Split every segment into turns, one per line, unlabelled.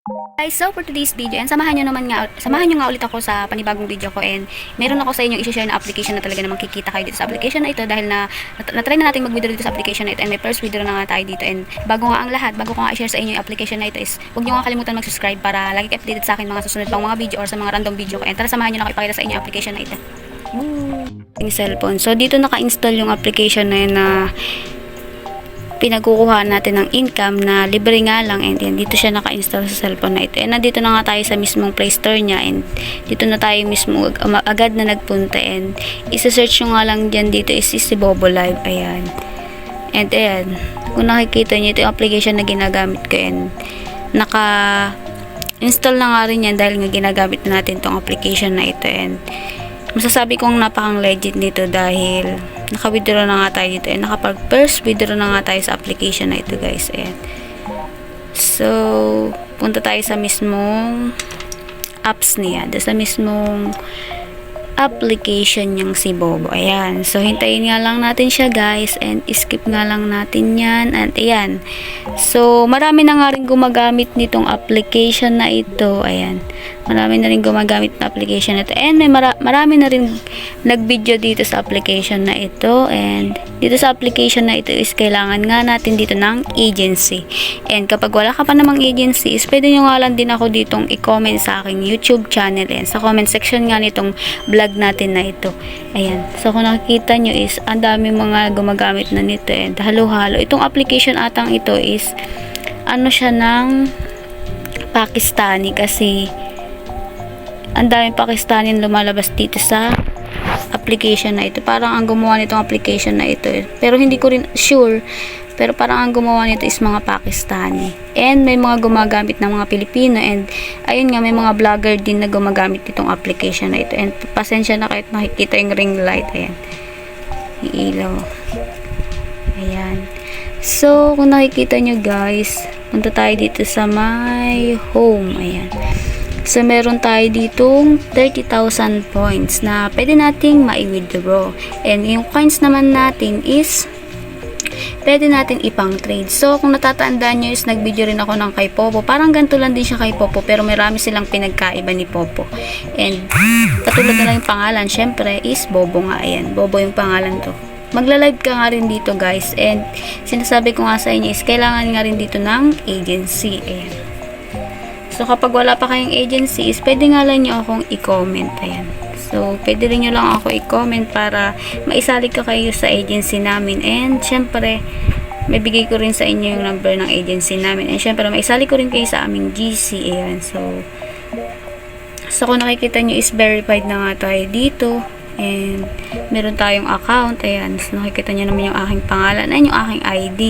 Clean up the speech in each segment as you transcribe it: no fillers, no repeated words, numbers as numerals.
Guys, so for today's video, and samahan nyo nga ulit ako sa panibagong video ko, and meron ako sa inyo i-share na application na talaga namang kikita kayo dito sa application na ito dahil na-try na natin mag-withdraw dito sa application na ito, and may first withdraw na nga tayo dito. And bago ko nga i-share sa inyo yung application na ito is, huwag nyo nga kalimutan mag-subscribe para lagi kayo updated sa akin mga susunod pang mga video or sa mga random video ko. And tara, samahan nyo na ako ipakita sa inyo yung application na ito. Yung cellphone. So dito naka-install yung application na yun na pinagkukuha natin ng income na libre nga lang, and yan, dito siya naka-install sa cellphone na ito. And nandito na nga tayo sa mismong Play Store niya, and dito na tayo mismo agad na nagpunta, and isa-search nyo nga lang dyan dito is si Bobo Live. Ayan. And ayan, kung nakikita nyo, ito yung application na ginagamit ko, and naka-install na nga rin yan dahil nga ginagamit na natin itong application na ito. And masasabi kong napakang legit dito dahil naka-withdraw na nga tayo dito, and nakapag-first withdraw na nga tayo sa application na ito, guys. Ayan. So, punta tayo sa mismong apps niya, sa mismong application niyang si Bobo. Ayan. So, hintayin nga lang natin siya, guys, and skip nga lang natin yan. And ayan. So, marami na nga rin gumagamit nitong application na ito. Ayan. Marami na rin gumagamit na application na ito. And may marami na rin nag-video dito sa application na ito. And dito sa application na ito is kailangan nga natin dito ng agency. And kapag wala ka pa namang agency is pwede nyo nga lang din ako ditong i-comment sa aking YouTube channel. And sa comment section nga nitong vlog natin na ito. Ayan. So kung nakikita nyo is ang dami mga gumagamit na nito. And halo-halo. Itong application atang ito is ano siya ng Pakistani kasi ang daming Pakistani lumalabas dito sa application na ito. Parang ang gumawa nitong application na ito. Pero hindi ko rin sure. Pero parang ang gumawa nito is mga Pakistani. And may mga gumagamit ng mga Pilipino. And ayun nga, may mga vlogger din na gumagamit nitong application na ito. And pasensya na kahit makikita yung ring light. Ayan. Yung ilaw. Ayan. So, kung nakikita nyo guys, punta tayo dito sa my home. Ayan. So, meron tayo ditong 30,000 points na pwede nating ma-withdraw. And yung coins naman natin is pwede natin ipang trade. So, kung natatandaan nyo is nag-video rin ako ng kay Popo. Parang ganito lang din siya kay Popo, pero marami silang pinagkaiba ni Popo. And katulad na lang yung pangalan, syempre is Bobo nga. Ayan, Bobo yung pangalan to. Magla-live ka nga rin dito guys. And sinasabi ko nga sa inyo is kailangan nga rin dito ng agency. Ayan. So, kapag wala pa kayong agency is pwede nga lang nyo akong i-comment. Ayan. So, pwede rin nyo lang ako i-comment para maisali ko kayo sa agency namin. And, syempre, may bigay ko rin sa inyo yung number ng agency namin. And, syempre, maisali ko rin kayo sa aming GC. Ayan. So, kung nakikita nyo is verified na nga tayo dito. And, meron tayong account. Ayan. So, nakikita nyo naman yung aking pangalan. Ayan yung aking ID.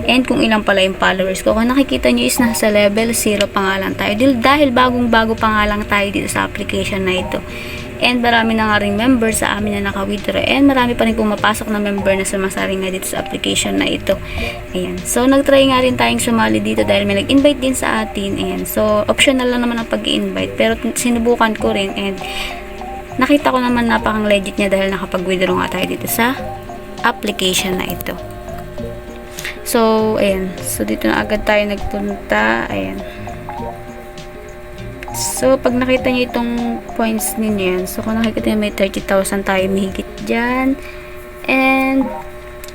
And, kung ilang pala yung followers ko. Kung nakikita nyo is nasa level 0 pangalan tayo. Dahil bagong-bago pangalan tayo dito sa application na ito. And, marami na nga rin member sa amin na naka-withdraw. And, marami pa rin pumapasok na member na sumasali nga dito sa application na ito. Ayan. So, nag-try nga rin tayong sumali dito dahil may nag-invite din sa atin. Ayan. So, optional lang naman ang pag-i-invite. Pero, sinubukan ko rin. And, nakita ko naman napakang legit niya dahil nakapag-withdraw nga tayo dito sa application na ito. So, ayan. So, dito na agad tayo nagpunta. Ayan. So, pag nakita nyo itong points ninyo yan, so kung nakikita nyo may 30,000 tayo mahigit dyan. And,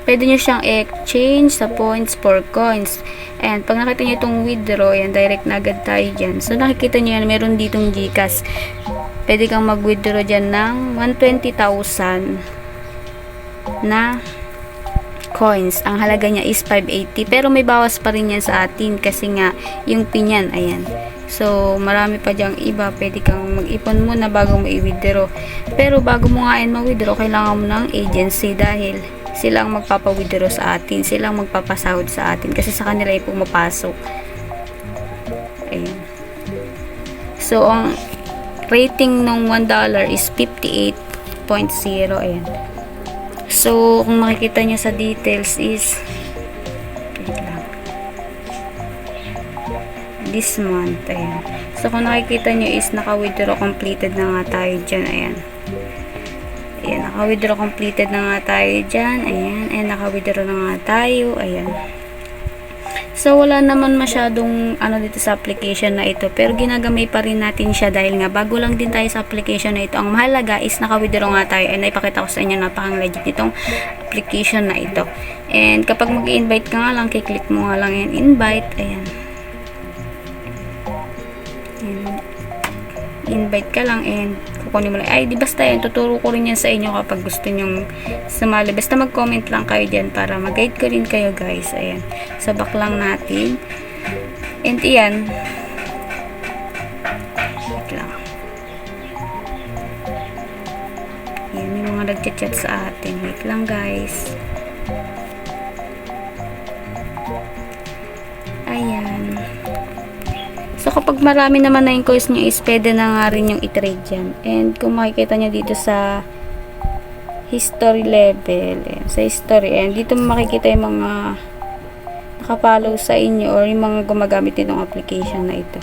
pwede nyo siyang exchange sa points for coins. And, pag nakita nyo itong withdraw, yan, direct na agad tayo dyan. So, nakikita nyo yan, meron ditong GCash. Pwede kang mag-withdraw dyan ng 120,000 na coins. Ang halaga niya is 580. Pero may bawas pa rin yan sa atin kasi nga, yung pin yan, ayan. So, marami pa dyang iba. Pwede kang mag-ipon muna bago mo i-withdraw. Pero bago mo nga yan mag-withdraw, kailangan mo ng agency dahil sila ang magpapa-withdraw sa atin. Sila ang magpapasahod sa atin kasi sa kanila ay pumapasok. Ayan. So, ang rating ng $1 is 58.0. Ayan. So, kung makikita nyo sa details is this month. Ayan. So, kung nakikita nyo is naka-withdraw completed na nga tayo dyan. Ayan. Ayan. Naka-withdraw completed na nga tayo dyan. Ayan. And naka-withdraw na nga tayo. Ayan. So, wala naman masyadong ano dito sa application na ito. Pero ginagamay pa rin natin siya dahil nga bago lang din tayo sa application na ito. Ang mahalaga is naka-withdraw nga tayo. And naipakita ko sa inyo napakang legit nitong application na ito. And kapag mag-invite ka nga lang, kiklik mo nga lang yan, invite. Ayan. Invite ka lang and kukunin mo lang. Ay, di basta yan. Tuturo ko rin yan sa inyo kapag gusto nyong sumali. Basta mag-comment lang kayo dyan para mag-guide ko rin kayo, guys. Ayan. Sabak lang natin. And iyan. Wait lang. Ayan, may mga nag-chat sa atin. Wait lang, guys. Ayan. So, kapag marami naman na yung coins nyo is pwede na nga rin yung i-trade dyan. And kung makikita nyo dito sa history level, sa history, and dito mo makikita yung mga nakapollow sa inyo or yung mga gumagamit nitong application na ito.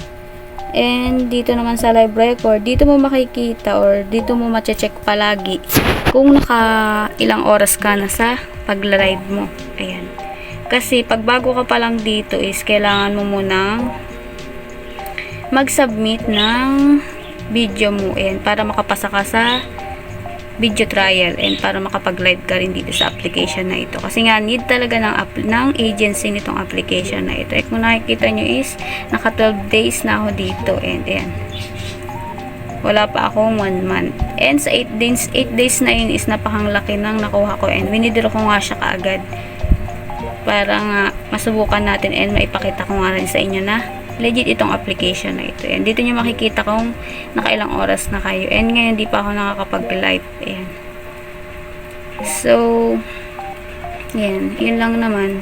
And dito naman sa live record, dito mo makikita or dito mo mache-check palagi kung naka ilang oras ka na sa pagla-live mo. Ayan. Kasi pag bago ka pa lang dito is kailangan mo munang mag-submit ng video mo and para makapasa ka sa video trial and para makapag-live ka rin dito sa application na ito. Kasi nga, need talaga ng agency nitong application na ito. Eh, kung nakikita nyo is, naka 12 days na ako dito and ayan. Wala pa akong 1 month. And sa 8 days na yun is napakang laki ng nakuha ko and winidraw ko nga siya kaagad para nga masubukan natin and maipakita ko nga rin sa inyo na legit itong application na ito. Ayan. Dito nyo makikita kung nakailang oras na kayo. And ngayon, di pa ako nakakapag-live. Ayan. So, ayan. Yun lang naman.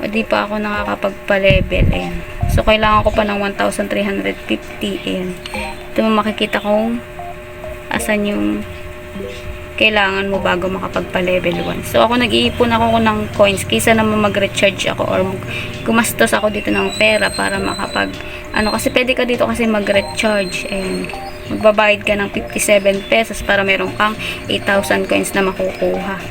O, di pa ako nakakapagpa-level. Ayan. So, kailangan ko pa ng 1,350. Ayan. Ito mo makikita kung asan yung kailangan mo bago makapagpa-level 1. So, ako nag-iipon ako ng coins kaysa naman mag-recharge ako or gumastos ako dito ng pera para makapag, kasi pwede ka dito kasi mag-recharge and magbabayad ka ng 57 pesos para meron kang 8,000 coins na makukuha.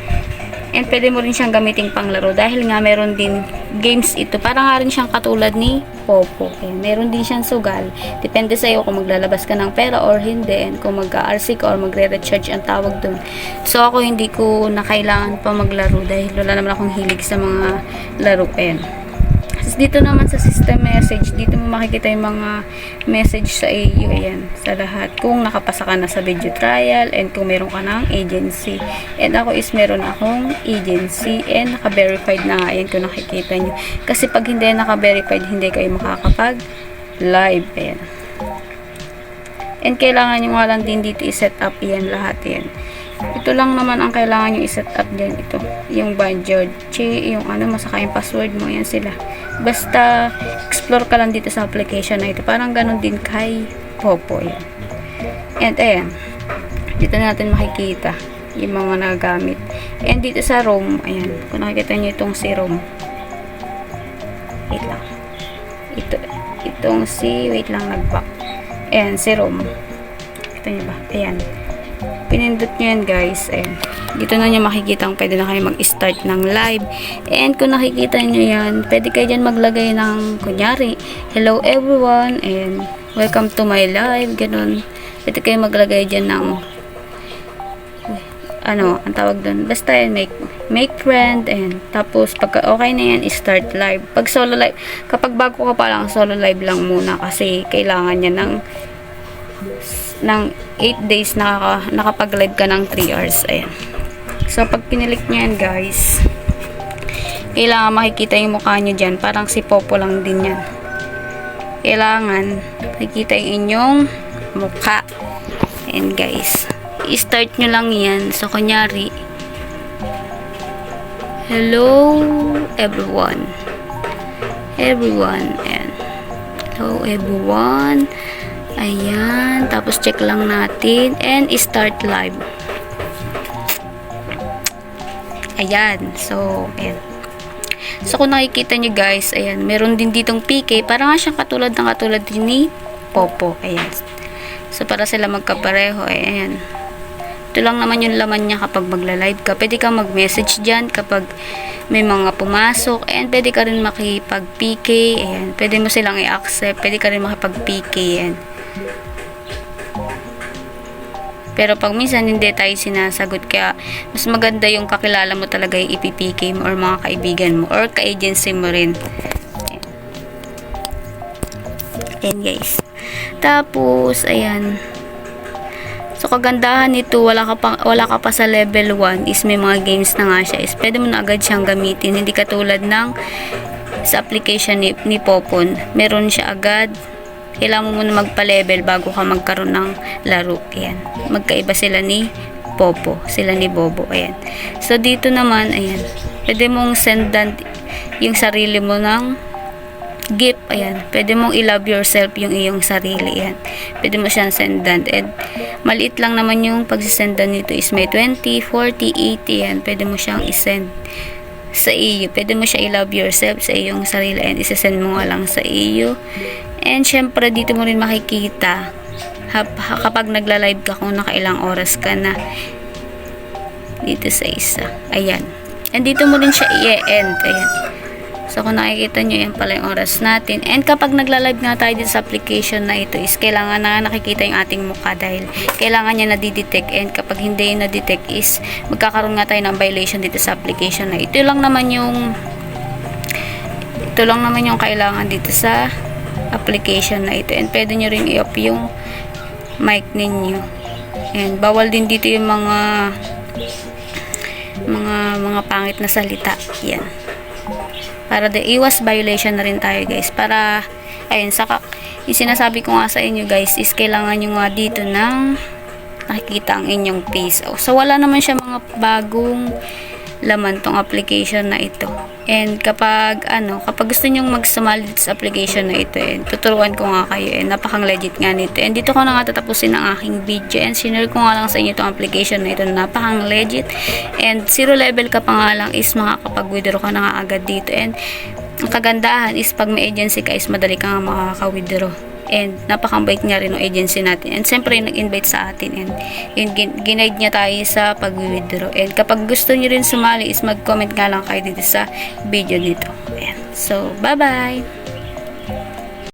And pwede mo rin siyang gamitin panglaro dahil nga meron din games ito. Parang nga rin siyang katulad ni Popo. Ayan, meron din siyang sugal. Depende sa iyo kung maglalabas ka ng pera or hindi. And kung mag-RC ka or magre-recharge ang tawag dun. So ako hindi ko na kailangan pa maglaro dahil wala naman akong hilig sa mga laro. Ayan. Dito naman sa system message, dito mo makikita yung mga message sa iyo, ayan, sa lahat. Kung nakapasa ka na sa video trial and kung meron ka ng agency. And ako is meron akong agency and naka-verified na nga, ayan, kung nakikita nyo. Kasi pag hindi naka-verified, hindi kayo makakapag-live, ayan. And kailangan nyo nga lang din dito i-set up yan lahat, yan. Ito lang naman ang kailangan nyo i-set up dyan. Ito, yung budget, yung masaka yung password mo, yan sila. Basta, explore ka lang dito sa application na ito. Parang ganun din kay Popo, yan. And, ayan. Dito natin makikita yung mga nagagamit. And dito sa ROM, ayan. Kung nakikita nyo itong si ROM. Wait lang. Itong si, wait lang, nag-back. Ayan, si ROM. Kita nyo ba? Ayan. Pinindot nyo yan, guys. Ayan. Dito na nyo makikita kung pwede na kayo mag-start ng live. And kung nakikita nyo yan, pwede kayo dyan maglagay ng, kunyari, hello everyone, and welcome to my live, ganun. Pwede kayo maglagay dyan ng, ang tawag doon, basta yan, make friend, and tapos, pagka okay na yan, start live. Pag solo live, kapag bago ka pa lang, solo live lang muna, kasi kailangan niya ng 8 days nakapag-live ka ng 3 hours. Ayan. So, pag pinilik nyo yan, guys, kailangan makikita yung mukha nyo dyan. Parang si Popo lang din yan. Kailangan makikita yung inyong mukha. Ayan, guys. I-start nyo lang yan. So, kunyari, hello, everyone. Everyone. Ayan. Hello, everyone. Ayan. Tapos, check lang natin. And, start live. Ayan. So, ayan. So, kung nakikita nyo, guys, ayan. Meron din ditong PK. Parang nga siyang katulad din ni Popo. Ayan. So, para sila magkapareho. Ayan. Ito lang naman yung laman niya kapag magla-live ka. Pwede ka mag-message dyan kapag may mga pumasok. And pwede ka rin makipag-PK. Ayan. Pwede mo silang i-accept. Pwede ka rin makipag-PK. Ayan. Pero pag minsan hindi tayo sinasagot, kaya mas maganda yung kakilala mo talaga yung ipipk mo or mga kaibigan mo or ka-agency mo rin. Ayan guys. Tapos, ayan. So, kagandahan nito, wala ka pa sa level 1 is may mga games na nga siya. Is pwede mo na agad siyang gamitin. Hindi katulad ng sa application ni Popon. Meron siya agad. Kailangan mo muna magpa-level bago ka magkaroon ng laro. Ayan. Magkaiba sila ni Popo. Sila ni Bobo. Ayan. So, dito naman, ayan. Pwede mong sendan yung sarili mo ng gift. Ayan. Pwede mong i-love yourself yung iyong sarili. Ayan. Pwede mo siyang sendan. And, maliit lang naman yung pagsisendan nito is may 20, 40, 80. Ayan. Pwede mo siyang isend sa iyo. Pwede mo siya i-love yourself sa iyong sarili. And, isasend mo nga lang sa iyo. And, syempre, dito mo rin makikita kapag nagla-live ka kung nakailang oras ka na dito sa isa. Ayan. And, dito mo rin siya i-end. Ayan. So, kung nakikita nyo, yan pala yung oras natin. And, kapag nagla-live nga tayo dito sa application na ito is kailangan na nakikita yung ating mukha dahil kailangan niya na-detect. And, kapag hindi na-detect is magkakaroon nga tayo ng violation dito sa application na ito. Ito lang naman yung kailangan dito sa application na ito. And pwede nyo rin i-off yung mic ninyo. And bawal din dito yung mga pangit na salita. Yan. Para iwas violation na rin tayo guys. Para, ayun, yung sinasabi ko nga sa inyo guys is kailangan nyo nga dito ng nakikita ang inyong face. So wala naman siya mga bagong laman tong application na ito. And kapag gusto nyong magsumali sa application na ito, tuturuan ko nga kayo, napakang legit nga nito. And dito ko na nga tatapusin ang aking video, and sinare ko nga lang sa inyo itong application na ito, napakang legit. And 0 level ka pa nga lang is makakapag-withdraw ka na nga agad dito. And ang kagandahan is pag may agency ka is madali ka nga makaka-withdraw. And napakambait nga rin ng agency natin. And siyempre, nag-invite sa atin. And ginaid niya tayo sa pag-withdraw. And kapag gusto niyo rin sumali is mag-comment nga lang kayo dito sa video nito. Ayan. So, bye-bye!